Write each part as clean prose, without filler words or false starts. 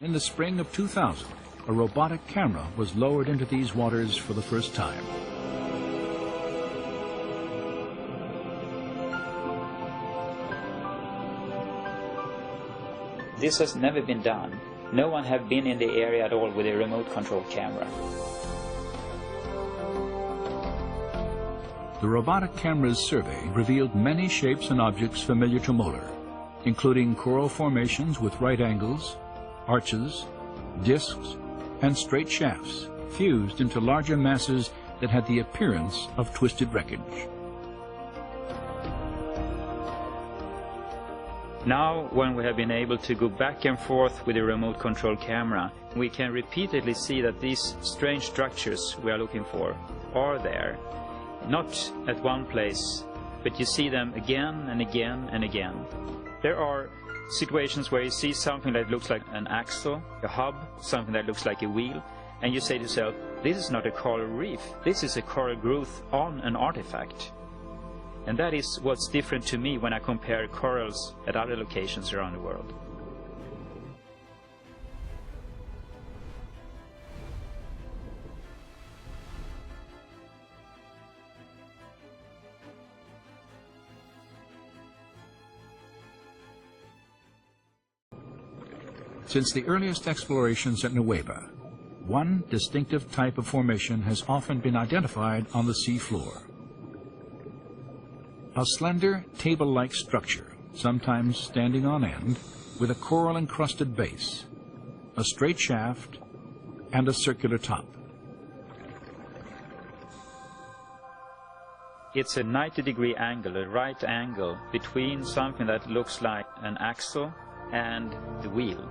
In the spring of 2000, a robotic camera was lowered into these waters for the first time. This has never been done. No one have been in the area at all with a remote control camera. The robotic camera's survey revealed many shapes and objects familiar to Muller, including coral formations with right angles, arches, discs, and straight shafts fused into larger masses that had the appearance of twisted wreckage. Now, when we have been able to go back and forth with a remote control camera, we can repeatedly see that these strange structures we are looking for are there. Not at one place, but you see them again and again and again. There are situations where you see something that looks like an axle, a hub, something that looks like a wheel, and you say to yourself, this is not a coral reef, this is a coral growth on an artifact. And that is what's different to me when I compare corals at other locations around the world. Since the earliest explorations at Nueva, one distinctive type of formation has often been identified on the sea floor. A slender, table-like structure, sometimes standing on end, with a coral-encrusted base, a straight shaft, and a circular top. It's a 90-degree angle, a right angle, between something that looks like an axle and the wheel.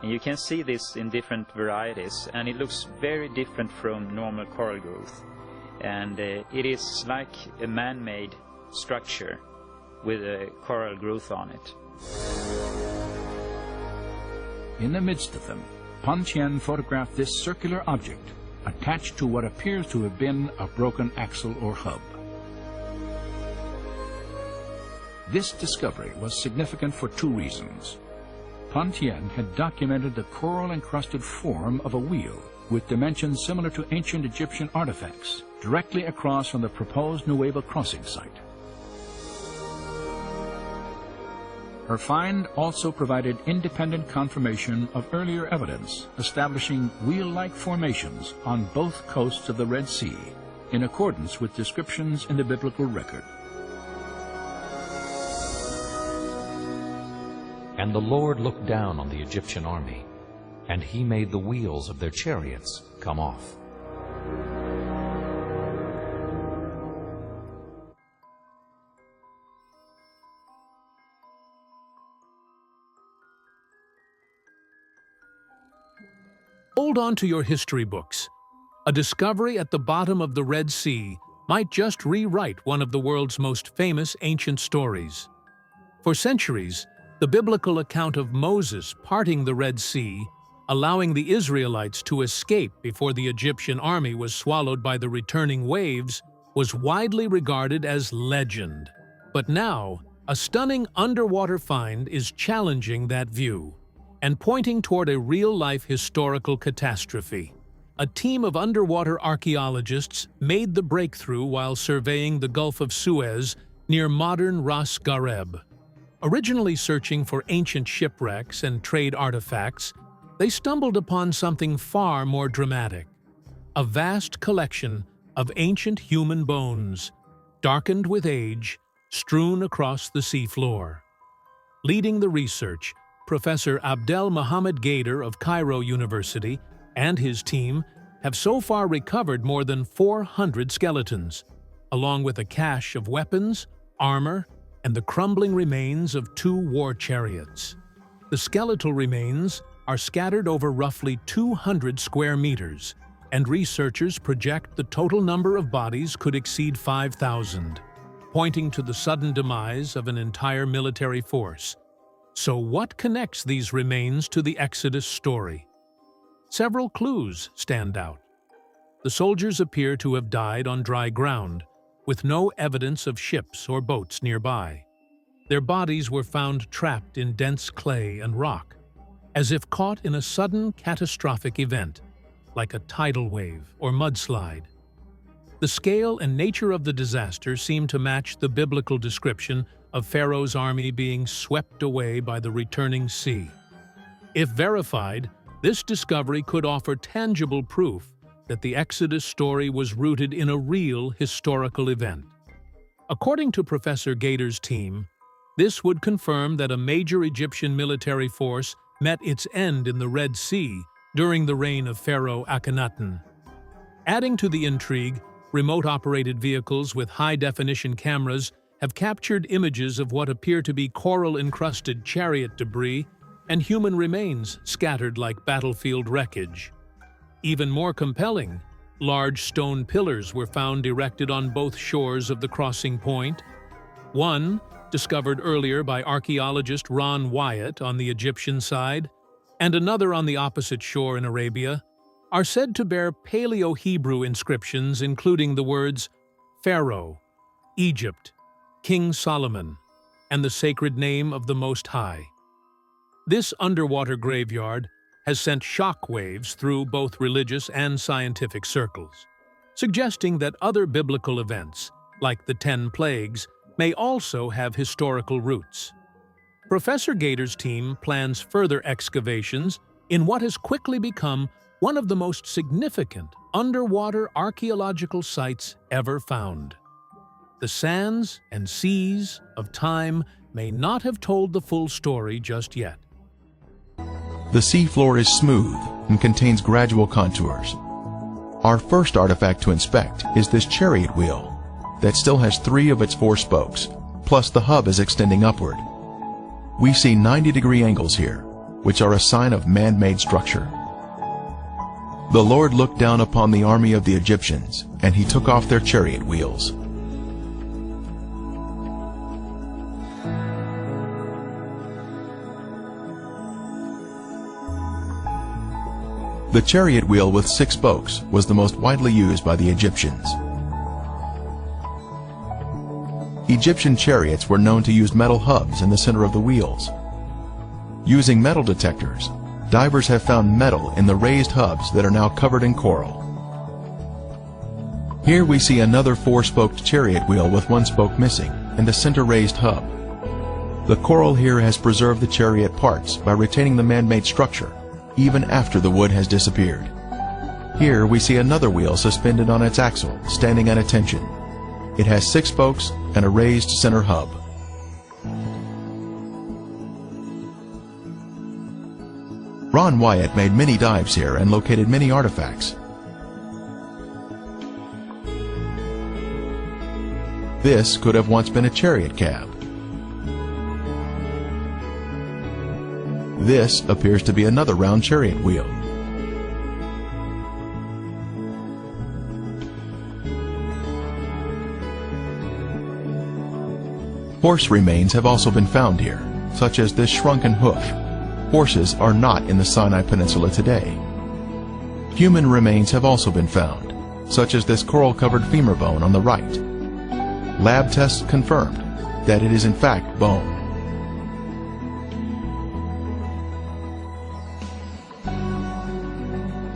And you can see this in different varieties, and it looks very different from normal coral growth. And it is like a man-made structure with a coral growth on it. In the midst of them, Pan Tien photographed this circular object attached to what appears to have been a broken axle or hub. This discovery was significant for two reasons. Pan Tien had documented the coral-encrusted form of a wheel with dimensions similar to ancient Egyptian artifacts directly across from the proposed Nueva crossing site. Her find also provided independent confirmation of earlier evidence establishing wheel-like formations on both coasts of the Red Sea in accordance with descriptions in the biblical record. And the Lord looked down on the Egyptian army, and he made the wheels of their chariots come off. Hold on to your history books. A discovery at the bottom of the Red Sea might just rewrite one of the world's most famous ancient stories. For centuries, the biblical account of Moses parting the Red Sea, allowing the Israelites to escape before the Egyptian army was swallowed by the returning waves, was widely regarded as legend. But now, a stunning underwater find is challenging that view and pointing toward a real-life historical catastrophe. A team of underwater archaeologists made the breakthrough while surveying the Gulf of Suez near modern Ras Gareb. Originally searching for ancient shipwrecks and trade artifacts, they stumbled upon something far more dramatic. A vast collection of ancient human bones, darkened with age, strewn across the seafloor. Leading the research, Professor Abdel Mohamed Gaider of Cairo University and his team have so far recovered more than 400 skeletons, along with a cache of weapons, armor, and the crumbling remains of 2 war chariots. The skeletal remains are scattered over roughly 200 square meters, and researchers project the total number of bodies could exceed 5,000, pointing to the sudden demise of an entire military force. So what connects these remains to the Exodus story? Several clues stand out. The soldiers appear to have died on dry ground, with no evidence of ships or boats nearby. Their bodies were found trapped in dense clay and rock. as if caught in a sudden catastrophic event, like a tidal wave or mudslide. The scale and nature of the disaster seem to match the biblical description of Pharaoh's army being swept away by the returning sea. If verified, this discovery could offer tangible proof that the Exodus story was rooted in a real historical event. According to Professor Gator's team, this would confirm that a major Egyptian military force met its end in the Red Sea during the reign of Pharaoh Akhenaten. Adding to the intrigue, remote-operated vehicles with high-definition cameras have captured images of what appear to be coral-encrusted chariot debris and human remains scattered like battlefield wreckage. Even more compelling, large stone pillars were found erected on both shores of the crossing point. One, discovered earlier by archaeologist Ron Wyatt on the Egyptian side, and another on the opposite shore in Arabia, are said to bear Paleo-Hebrew inscriptions including the words Pharaoh, Egypt, King Solomon, and the sacred name of the Most High. This underwater graveyard has sent shock waves through both religious and scientific circles, suggesting that other biblical events, like the 10 plagues, may also have historical roots. Professor Gator's team plans further excavations in what has quickly become one of the most significant underwater archaeological sites ever found. The sands and seas of time may not have told the full story just yet. The seafloor is smooth and contains gradual contours. Our first artifact to inspect is this chariot wheel that still has 3 of its 4 spokes, plus the hub is extending upward. We see 90-degree angles here, which are a sign of man-made structure. The Lord looked down upon the army of the Egyptians, and he took off their chariot wheels. The chariot wheel with 6 spokes was the most widely used by the Egyptians. Egyptian chariots were known to use metal hubs in the center of the wheels. Using metal detectors, divers have found metal in the raised hubs that are now covered in coral. Here we see another 4-spoked chariot wheel with 1 spoke missing and a center raised hub. The coral here has preserved the chariot parts by retaining the man-made structure, even after the wood has disappeared. Here we see another wheel suspended on its axle, standing at attention. It has 6 spokes and a raised center hub. Ron Wyatt made many dives here and located many artifacts. This could have once been a chariot cab. This appears to be another round chariot wheel. Horse remains have also been found here, such as this shrunken hoof. Horses are not in the Sinai Peninsula today. Human remains have also been found, such as this coral-covered femur bone on the right. Lab tests confirmed that it is in fact bone.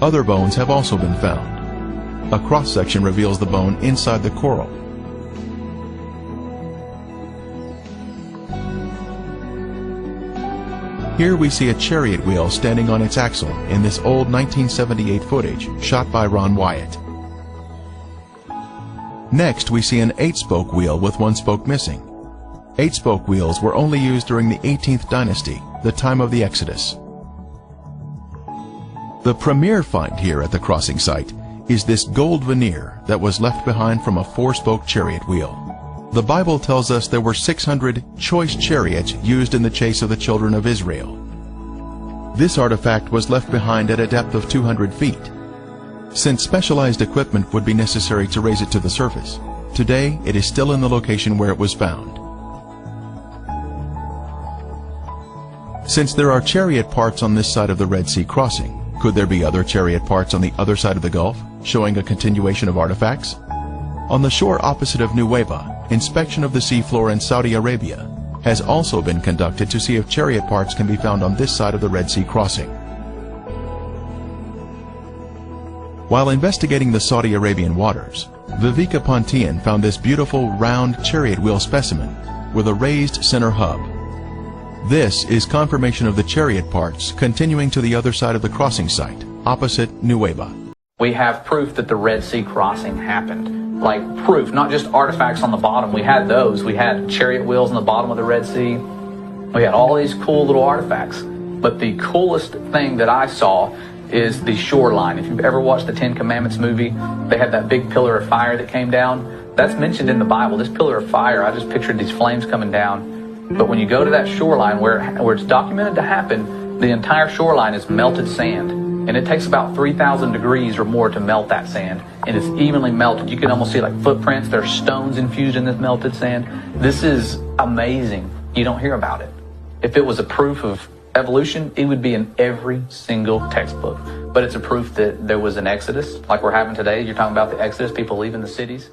Other bones have also been found. A cross-section reveals the bone inside the coral. Here we see a chariot wheel standing on its axle in this old 1978 footage shot by Ron Wyatt. Next we see an 8-spoke wheel with 1 spoke missing. 8-spoke wheels were only used during the 18th dynasty, the time of the Exodus. The premier find here at the crossing site is this gold veneer that was left behind from a 4-spoke chariot wheel. The Bible tells us there were 600 choice chariots used in the chase of the children of Israel. This artifact was left behind at a depth of 200 feet. Since specialized equipment would be necessary to raise it to the surface, today it is still in the location where it was found. Since there are chariot parts on this side of the Red Sea crossing, could there be other chariot parts on the other side of the Gulf, showing a continuation of artifacts? On the shore opposite of Nuweiba, inspection of the seafloor in Saudi Arabia has also been conducted to see if chariot parts can be found on this side of the Red Sea crossing. While investigating the Saudi Arabian waters, Viveka Pontian found this beautiful round chariot wheel specimen with a raised center hub. This is confirmation of the chariot parts continuing to the other side of the crossing site, opposite Nuweiba. We have proof that the Red Sea crossing happened. Like proof, not just artifacts on the bottom. We had those. We had chariot wheels on the bottom of the Red Sea. We had all these cool little artifacts. But the coolest thing that I saw is the shoreline. If you've ever watched the Ten Commandments movie, they had that big pillar of fire that came down. That's mentioned in the Bible. This pillar of fire, I just pictured these flames coming down. But when you go to that shoreline where it's documented to happen, the entire shoreline is melted sand. And it takes about 3,000 degrees or more to melt that sand. And it's evenly melted. You can almost see like footprints. There's stones infused in this melted sand. This is amazing. You don't hear about it. If it was a proof of evolution, it would be in every single textbook. But it's a proof that there was an exodus, like we're having today. You're talking about the exodus, people leaving the cities.